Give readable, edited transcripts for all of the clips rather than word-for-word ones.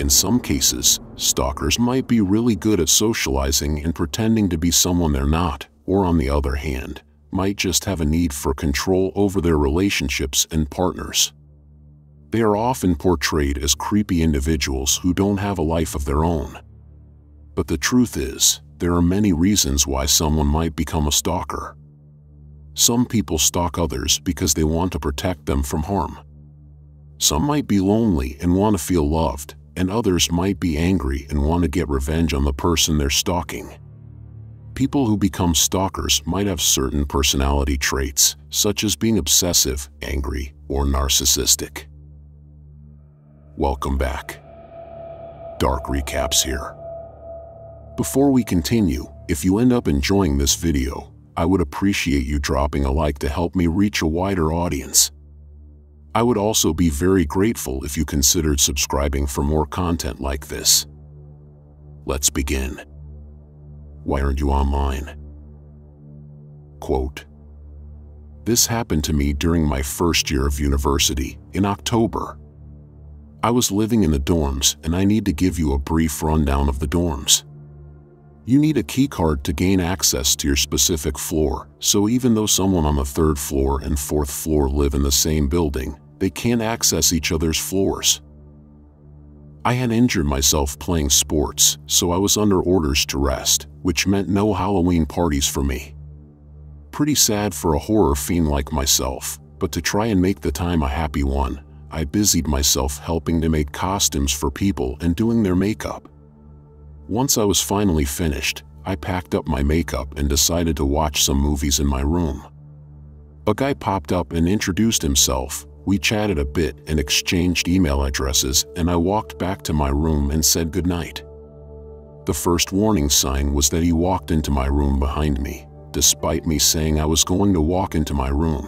In some cases, stalkers might be really good at socializing and pretending to be someone they're not, or on the other hand, might just have a need for control over their relationships and partners. They are often portrayed as creepy individuals who don't have a life of their own. But the truth is, there are many reasons why someone might become a stalker. Some people stalk others because they want to protect them from harm. Some might be lonely and want to feel loved, and others might be angry and want to get revenge on the person they're stalking. People who become stalkers might have certain personality traits, such as being obsessive, angry, or narcissistic. Welcome back. Dark Recaps here. Before we continue, if you end up enjoying this video, I would appreciate you dropping a like to help me reach a wider audience. I would also be very grateful if you considered subscribing for more content like this. Let's begin. Why aren't you online? Quote, "This happened to me during my first year of university, in October. I was living in the dorms, and I need to give you a brief rundown of the dorms. You need a key card to gain access to your specific floor, so even though someone on the 3rd floor and 4th floor live in the same building, they can't access each other's floors. I had injured myself playing sports, so I was under orders to rest, which meant no Halloween parties for me. Pretty sad for a horror fiend like myself, but to try and make the time a happy one, I busied myself helping to make costumes for people and doing their makeup. Once I was finally finished, I packed up my makeup and decided to watch some movies in my room. A guy popped up and introduced himself. We chatted a bit and exchanged email addresses, and I walked back to my room and said goodnight. The first warning sign was that he walked into my room behind me, despite me saying I was going to walk into my room.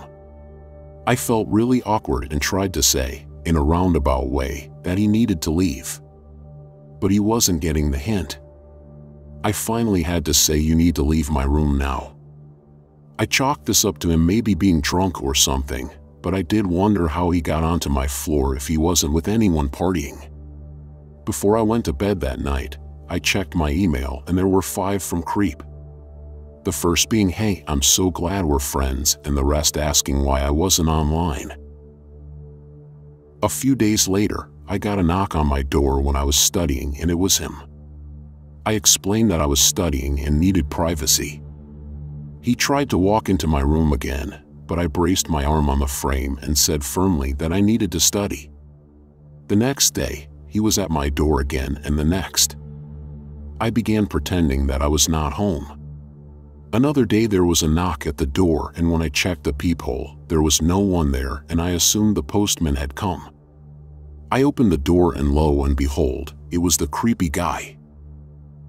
I felt really awkward and tried to say, in a roundabout way, that he needed to leave. But he wasn't getting the hint. I finally had to say, "You need to leave my room now." I chalked this up to him maybe being drunk or something, but I did wonder how he got onto my floor if he wasn't with anyone partying. Before I went to bed that night, I checked my email and there were 5 from Creep. The first being, "Hey, I'm so glad we're friends," and the rest asking why I wasn't online. A few days later, I got a knock on my door when I was studying, and it was him. I explained that I was studying and needed privacy. He tried to walk into my room again, but I braced my arm on the frame and said firmly that I needed to study. The next day, he was at my door again, and the next. I began pretending that I was not home. Another day there was a knock at the door, and when I checked the peephole, there was no one there, and I assumed the postman had come. I opened the door, and lo and behold, it was the creepy guy.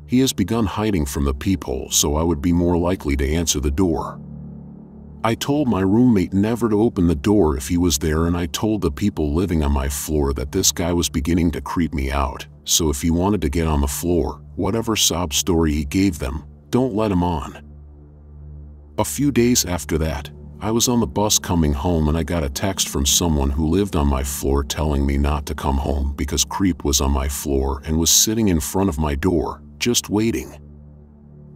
He has begun hiding from the peephole, so I would be more likely to answer the door. I told my roommate never to open the door if he was there, and I told the people living on my floor that this guy was beginning to creep me out, so if he wanted to get on the floor, whatever sob story he gave them, don't let him on. A few days after that, I was on the bus coming home, and I got a text from someone who lived on my floor telling me not to come home because Creep was on my floor and was sitting in front of my door, just waiting.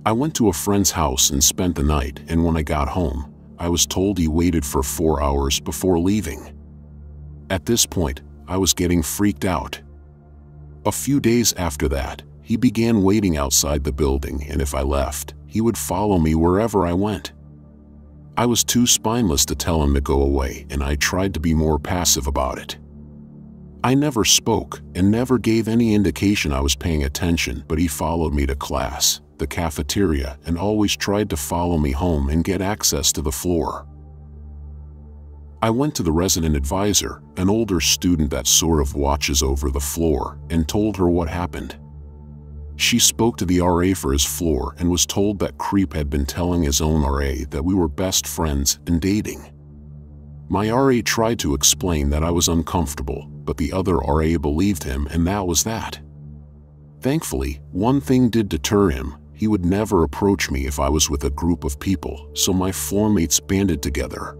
I went to a friend's house and spent the night, and when I got home, I was told he waited for 4 hours before leaving. At this point, I was getting freaked out. A few days after that, he began waiting outside the building, and if I left, he would follow me wherever I went. I was too spineless to tell him to go away, and I tried to be more passive about it. I never spoke and never gave any indication I was paying attention, but he followed me to class, the cafeteria, and always tried to follow me home and get access to the floor. I went to the resident advisor, an older student that sort of watches over the floor, and told her what happened. She spoke to the RA for his floor and was told that Creep had been telling his own RA that we were best friends and dating. My RA tried to explain that I was uncomfortable, but the other RA believed him, and that was that. Thankfully, one thing did deter him. He would never approach me if I was with a group of people, so my floor mates banded together.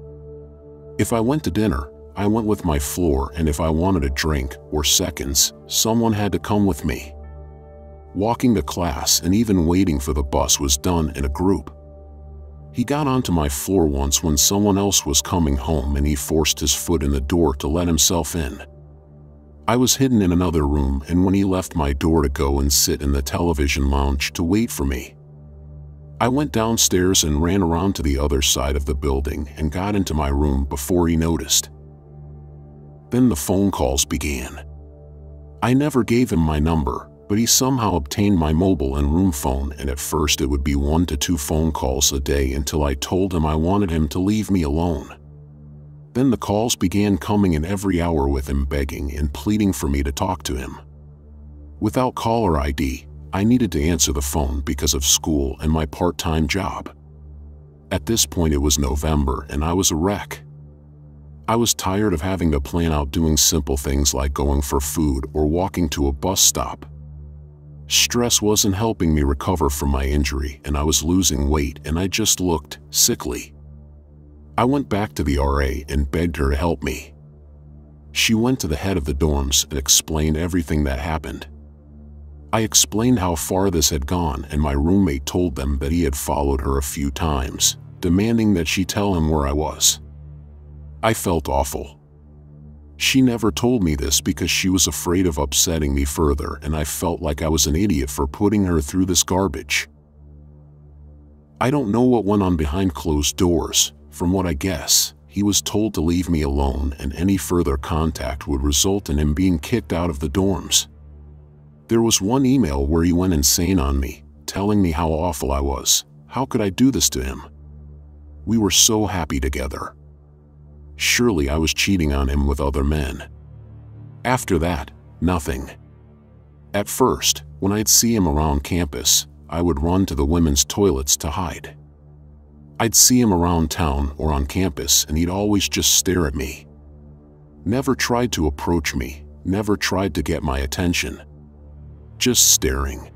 If I went to dinner, I went with my floor, and if I wanted a drink or seconds, someone had to come with me. Walking to class and even waiting for the bus was done in a group. He got onto my floor once when someone else was coming home, and he forced his foot in the door to let himself in. I was hidden in another room, and when he left my door to go and sit in the television lounge to wait for me, I went downstairs and ran around to the other side of the building and got into my room before he noticed. Then the phone calls began. I never gave him my number, but he somehow obtained my mobile and room phone, and at first it would be 1 to 2 phone calls a day until I told him I wanted him to leave me alone. Then the calls began coming in every hour with him begging and pleading for me to talk to him. Without caller ID, I needed to answer the phone because of school and my part-time job. At this point it was November and I was a wreck. I was tired of having to plan out doing simple things like going for food or walking to a bus stop. Stress wasn't helping me recover from my injury, and I was losing weight, and I just looked sickly. I went back to the RA and begged her to help me. She went to the head of the dorms and explained everything that happened. I explained how far this had gone, and my roommate told them that he had followed her a few times, demanding that she tell him where I was. I felt awful. She never told me this because she was afraid of upsetting me further, and I felt like I was an idiot for putting her through this garbage. I don't know what went on behind closed doors. From what I guess, he was told to leave me alone, and any further contact would result in him being kicked out of the dorms. There was one email where he went insane on me, telling me how awful I was. How could I do this to him? We were so happy together. Surely I was cheating on him with other men. After that, nothing. At first, when I'd see him around campus, I would run to the women's toilets to hide. I'd see him around town or on campus, and he'd always just stare at me. Never tried to approach me, never tried to get my attention. Just staring.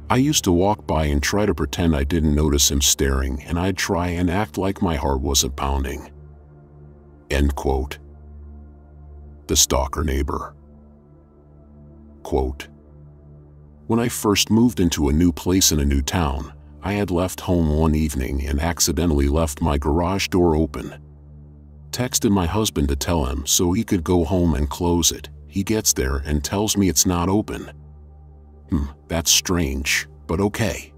I used to walk by and try to pretend I didn't notice him staring, and I'd try and act like my heart wasn't pounding. End quote. The stalker neighbor. Quote, when I first moved into a new place in a new town, I had left home one evening and accidentally left my garage door open. Texted my husband to tell him so he could go home and close it. He gets there and tells me it's not open. That's strange, but okay.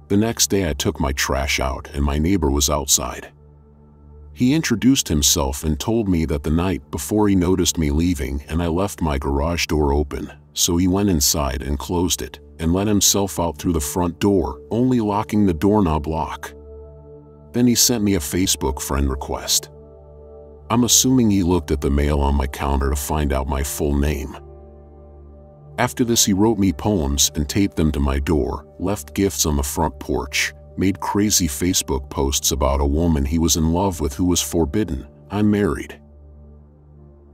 The next day I took my trash out and my neighbor was outside. He introduced himself and told me that the night before he noticed me leaving and I left my garage door open, so he went inside and closed it and let himself out through the front door, only locking the doorknob lock. Then he sent me a Facebook friend request. I'm assuming he looked at the mail on my counter to find out my full name. After this he wrote me poems and taped them to my door, left gifts on the front porch, made crazy Facebook posts about a woman he was in love with who was forbidden. I'm married.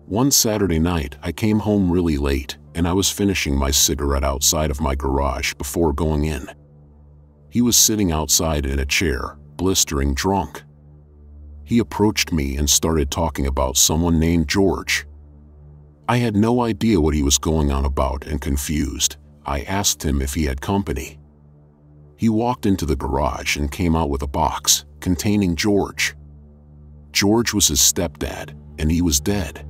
One Saturday night I came home really late and I was finishing my cigarette outside of my garage before going in. He was sitting outside in a chair, blistering drunk. He approached me and started talking about someone named George. I had no idea what he was going on about, and confused, I asked him if he had company. He walked into the garage and came out with a box containing George. George was his stepdad, and he was dead.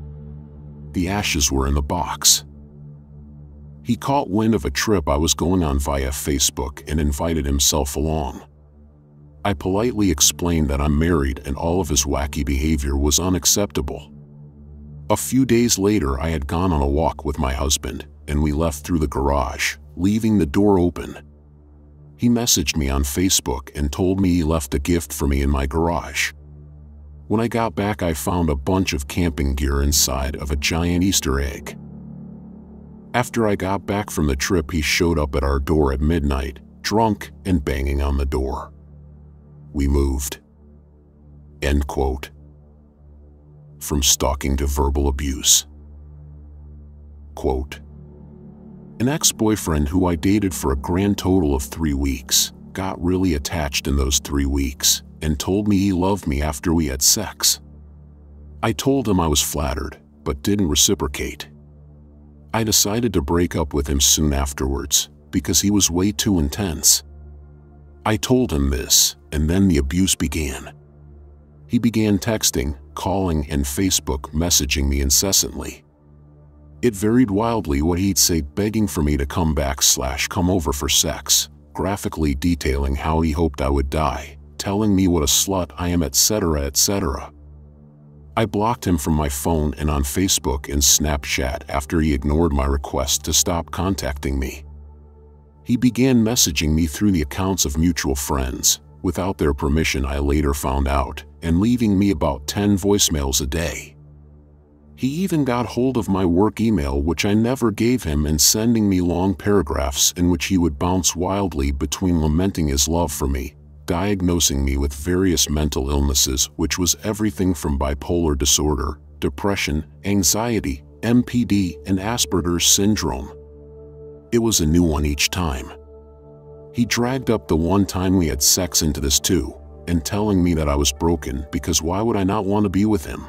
The ashes were in the box. He caught wind of a trip I was going on via Facebook and invited himself along. I politely explained that I'm married and all of his wacky behavior was unacceptable. A few days later I had gone on a walk with my husband, and we left through the garage, leaving the door open. He messaged me on Facebook and told me he left a gift for me in my garage. When I got back I found a bunch of camping gear inside of a giant Easter egg. After I got back from the trip he showed up at our door at midnight, drunk and banging on the door. We moved. End quote. From stalking to verbal abuse. Quote, an ex-boyfriend who I dated for a grand total of 3 weeks got really attached in those 3 weeks and told me he loved me after we had sex. I told him I was flattered, but didn't reciprocate. I decided to break up with him soon afterwards, because he was way too intense. I told him this, and then the abuse began. He began texting, calling, and Facebook messaging me incessantly. It varied wildly what he'd say, begging for me to come back / come over for sex, graphically detailing how he hoped I would die, telling me what a slut I am, etc., etc. I blocked him from my phone and on Facebook and Snapchat after he ignored my request to stop contacting me. He began messaging me through the accounts of mutual friends, without their permission I later found out, and leaving me about 10 voicemails a day. He even got hold of my work email, which I never gave him, and sending me long paragraphs in which he would bounce wildly between lamenting his love for me, diagnosing me with various mental illnesses, which was everything from bipolar disorder, depression, anxiety, MPD, and Asperger's syndrome. It was a new one each time. He dragged up the one time we had sex into this too, and telling me that I was broken because why would I not want to be with him?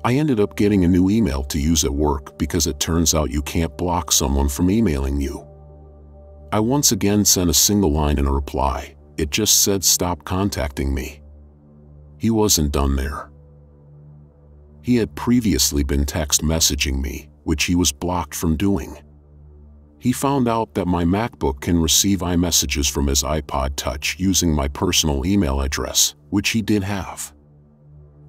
I ended up getting a new email to use at work because it turns out you can't block someone from emailing you. I once again sent a single line in a reply. It just said, "Stop contacting me." He wasn't done there. He had previously been text messaging me, which he was blocked from doing. He found out that my MacBook can receive iMessages from his iPod Touch using my personal email address, which he did have.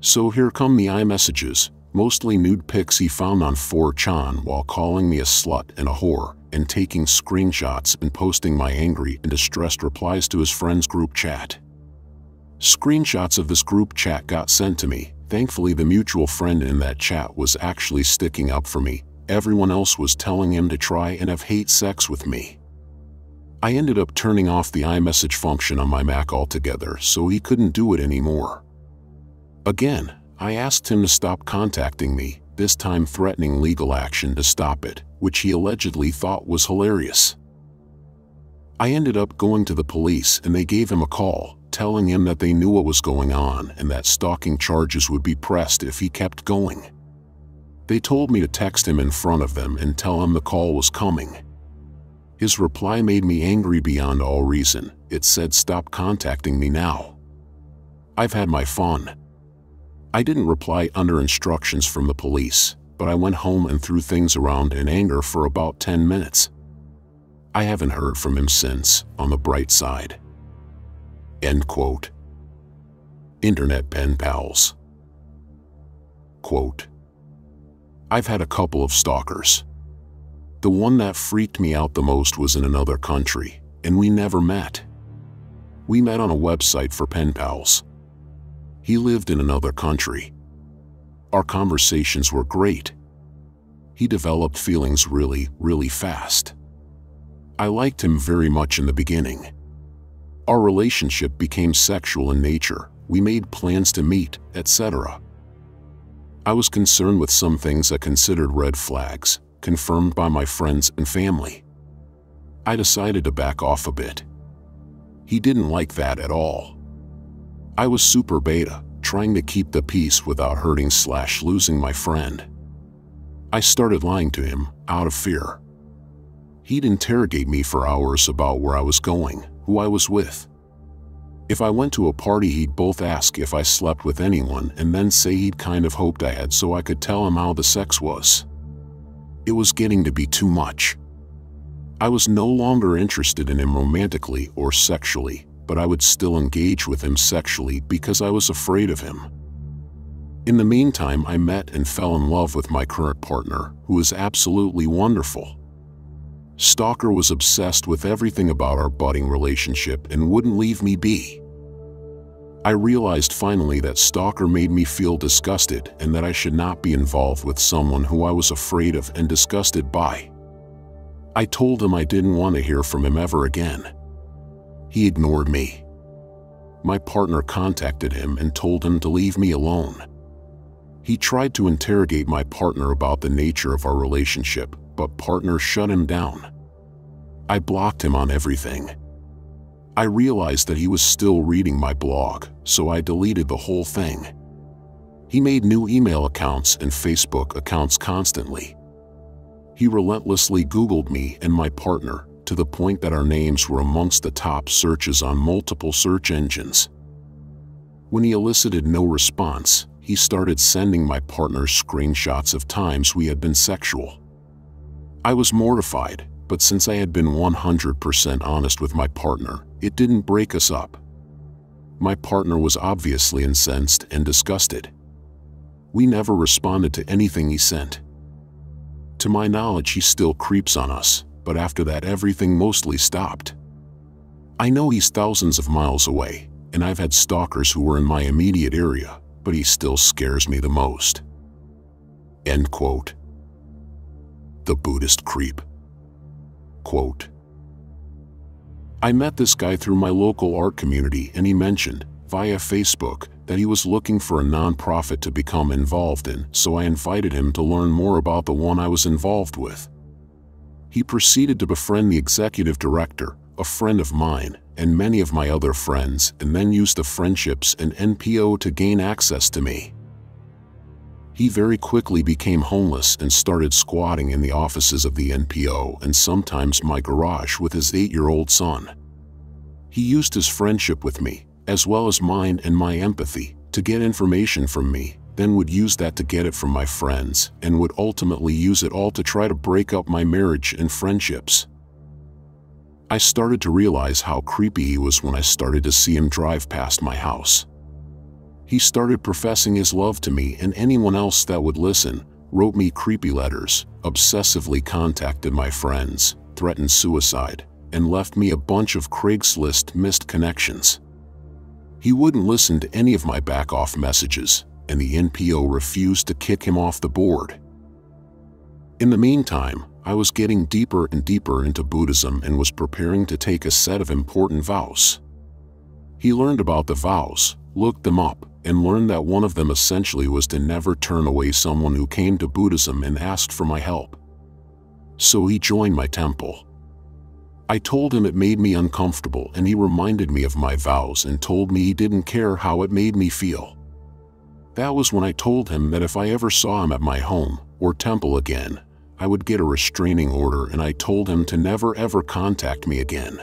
So here come the iMessages, mostly nude pics he found on 4chan while calling me a slut and a whore, and taking screenshots and posting my angry and distressed replies to his friends' group chat. Screenshots of this group chat got sent to me. Thankfully, the mutual friend in that chat was actually sticking up for me. Everyone else was telling him to try and have hate sex with me. I ended up turning off the iMessage function on my Mac altogether so he couldn't do it anymore. Again, I asked him to stop contacting me, this time threatening legal action to stop it, which he allegedly thought was hilarious. I ended up going to the police and they gave him a call, telling him that they knew what was going on and that stalking charges would be pressed if he kept going. They told me to text him in front of them and tell him the call was coming. His reply made me angry beyond all reason. It said, "Stop contacting me now." I've had my fun. I didn't reply under instructions from the police, but I went home and threw things around in anger for about 10 minutes. I haven't heard from him since, on the bright side. End quote. Internet pen pals. Quote, I've had a couple of stalkers. The one that freaked me out the most was in another country, and we never met. We met on a website for pen pals. He lived in another country. Our conversations were great. He developed feelings really fast. I liked him very much in the beginning. Our relationship became sexual in nature. We made plans to meet, etc. I was concerned with some things I considered red flags, confirmed by my friends and family. I decided to back off a bit. He didn't like that at all. I was super beta, trying to keep the peace without hurting / losing my friend. I started lying to him, out of fear. He'd interrogate me for hours about where I was going, who I was with. If I went to a party, he'd both ask if I slept with anyone and then say he'd kind of hoped I had so I could tell him how the sex was. It was getting to be too much. I was no longer interested in him romantically or sexually, but I would still engage with him sexually because I was afraid of him. In the meantime, I met and fell in love with my current partner, who is absolutely wonderful. Stalker was obsessed with everything about our budding relationship and wouldn't leave me be. I realized finally that Stalker made me feel disgusted and that I should not be involved with someone who I was afraid of and disgusted by. I told him I didn't want to hear from him ever again. He ignored me. My partner contacted him and told him to leave me alone. He tried to interrogate my partner about the nature of our relationship, but partner shut him down. I blocked him on everything. I realized that he was still reading my blog, so I deleted the whole thing. He made new email accounts and Facebook accounts constantly. He relentlessly Googled me and my partner, to the point that our names were amongst the top searches on multiple search engines. When he elicited no response, he started sending my partner screenshots of times we had been sexual. I was mortified, but since I had been 100% honest with my partner, it didn't break us up. My partner was obviously incensed and disgusted. We never responded to anything he sent. To my knowledge, he still creeps on us, but after that everything mostly stopped. I know he's thousands of miles away, and I've had stalkers who were in my immediate area, but he still scares me the most. End quote. The Buddhist Creep. Quote, I met this guy through my local art community, and he mentioned, via Facebook, that he was looking for a nonprofit to become involved in, so I invited him to learn more about the one I was involved with. He proceeded to befriend the executive director, a friend of mine, and many of my other friends, and then used the friendships and NPO to gain access to me. He very quickly became homeless and started squatting in the offices of the NPO and sometimes my garage with his 8-year-old son. He used his friendship with me, as well as mine and my empathy, to get information from me, then would use that to get it from my friends, and would ultimately use it all to try to break up my marriage and friendships. I started to realize how creepy he was when I started to see him drive past my house. He started professing his love to me and anyone else that would listen, wrote me creepy letters, obsessively contacted my friends, threatened suicide, and left me a bunch of Craigslist missed connections. He wouldn't listen to any of my back-off messages, and the NPO refused to kick him off the board. In the meantime, I was getting deeper and deeper into Buddhism and was preparing to take a set of important vows. He learned about the vows, looked them up, and learned that one of them essentially was to never turn away someone who came to Buddhism and asked for my help. So he joined my temple. I told him it made me uncomfortable, and he reminded me of my vows and told me he didn't care how it made me feel. That was when I told him that if I ever saw him at my home or temple again, I would get a restraining order, and I told him to never ever contact me again.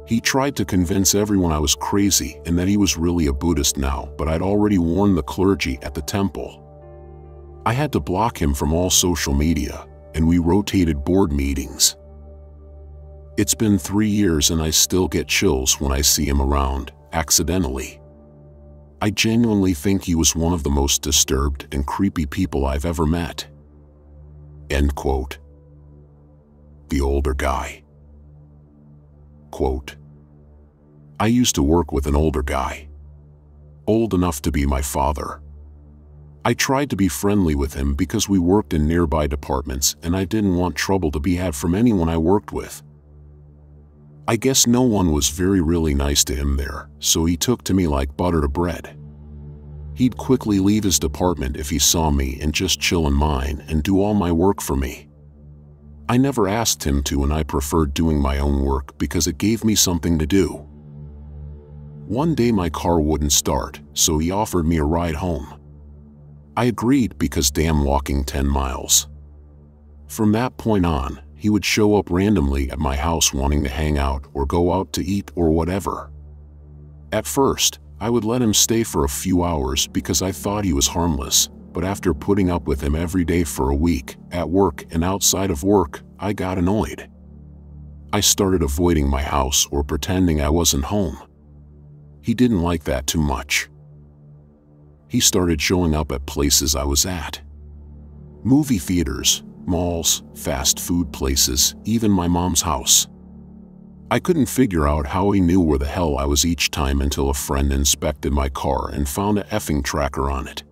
He tried to convince everyone I was crazy and that he was really a Buddhist now, but I'd already warned the clergy at the temple. I had to block him from all social media, and we rotated board meetings. It's been 3 years and I still get chills when I see him around, accidentally. I genuinely think he was one of the most disturbed and creepy people I've ever met. End quote. The older guy. Quote, I used to work with an older guy, old enough to be my father. I tried to be friendly with him because we worked in nearby departments and I didn't want trouble to be had from anyone I worked with. I guess no one was really nice to him there, so he took to me like butter to bread. He'd quickly leave his department if he saw me and just chill in mine and do all my work for me. I never asked him to, and I preferred doing my own work because it gave me something to do. One day my car wouldn't start, so he offered me a ride home. I agreed because damn, walking 10 miles. From that point on, he would show up randomly at my house wanting to hang out or go out to eat or whatever. At first, I would let him stay for a few hours because I thought he was harmless, but after putting up with him every day for a week, at work and outside of work, I got annoyed. I started avoiding my house or pretending I wasn't home. He didn't like that too much. He started showing up at places I was at. Movie theaters, malls, fast food places, even my mom's house. I couldn't figure out how he knew where the hell I was each time until a friend inspected my car and found a effing tracker on it.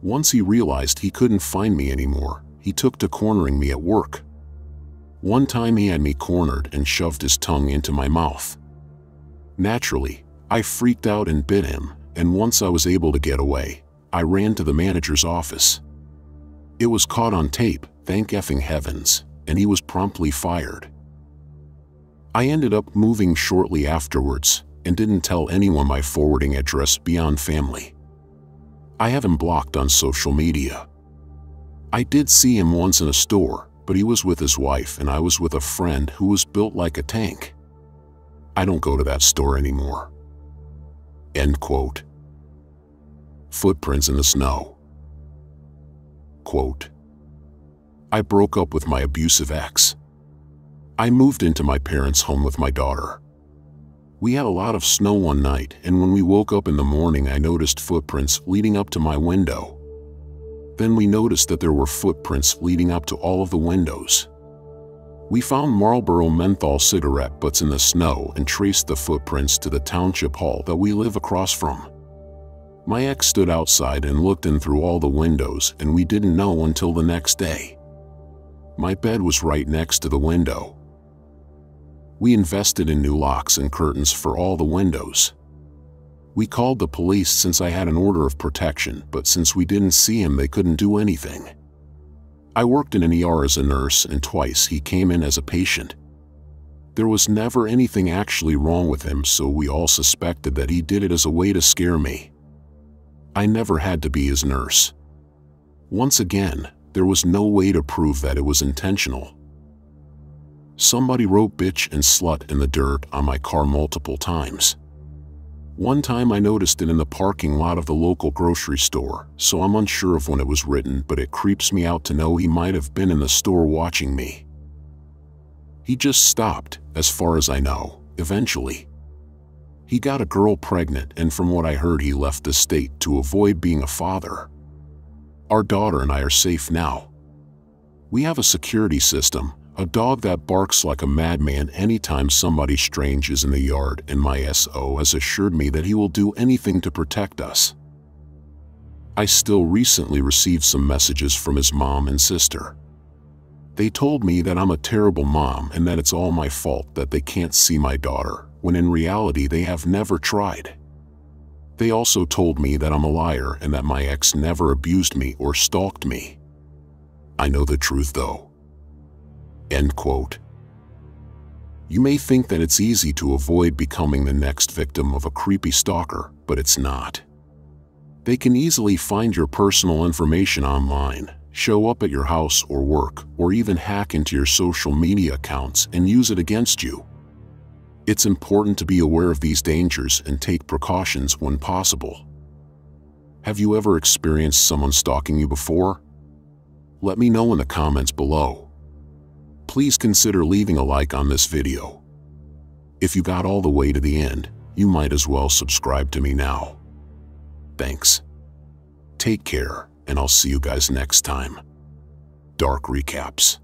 Once he realized he couldn't find me anymore, he took to cornering me at work. One time he had me cornered and shoved his tongue into my mouth. Naturally, I freaked out and bit him, and once I was able to get away, I ran to the manager's office. It was caught on tape, thank effing heavens, and he was promptly fired. I ended up moving shortly afterwards and didn't tell anyone my forwarding address beyond family. I have him blocked on social media. I did see him once in a store, but he was with his wife and I was with a friend who was built like a tank. I don't go to that store anymore." End quote. Footprints in the snow. Quote, "I broke up with my abusive ex. I moved into my parents' home with my daughter. We had a lot of snow one night, and when we woke up in the morning I noticed footprints leading up to my window. Then we noticed that there were footprints leading up to all of the windows. We found Marlboro menthol cigarette butts in the snow and traced the footprints to the township hall that we live across from. My ex stood outside and looked in through all the windows, and we didn't know until the next day. My bed was right next to the window. We invested in new locks and curtains for all the windows. We called the police since I had an order of protection, but since we didn't see him, they couldn't do anything. I worked in an ER as a nurse, and twice he came in as a patient. There was never anything actually wrong with him, so we all suspected that he did it as a way to scare me. I never had to be his nurse. Once again, there was no way to prove that it was intentional. Somebody wrote bitch and slut in the dirt on my car multiple times. One time I noticed it in the parking lot of the local grocery store, so I'm unsure of when it was written, but it creeps me out to know he might have been in the store watching me. He just stopped, as far as I know, eventually. He got a girl pregnant, and from what I heard he left the state to avoid being a father. Our daughter and I are safe now. We have a security system, a dog that barks like a madman anytime somebody strange is in the yard, and my SO has assured me that he will do anything to protect us. I still recently received some messages from his mom and sister. They told me that I'm a terrible mom and that it's all my fault that they can't see my daughter, when in reality they have never tried. They also told me that I'm a liar and that my ex never abused me or stalked me. I know the truth though." End quote. You may think that it's easy to avoid becoming the next victim of a creepy stalker, but it's not. They can easily find your personal information online, show up at your house or work, or even hack into your social media accounts and use it against you. It's important to be aware of these dangers and take precautions when possible. Have you ever experienced someone stalking you before? Let me know in the comments below. Please consider leaving a like on this video. If you got all the way to the end, you might as well subscribe to me now. Thanks. Take care, and I'll see you guys next time. Dark Recaps.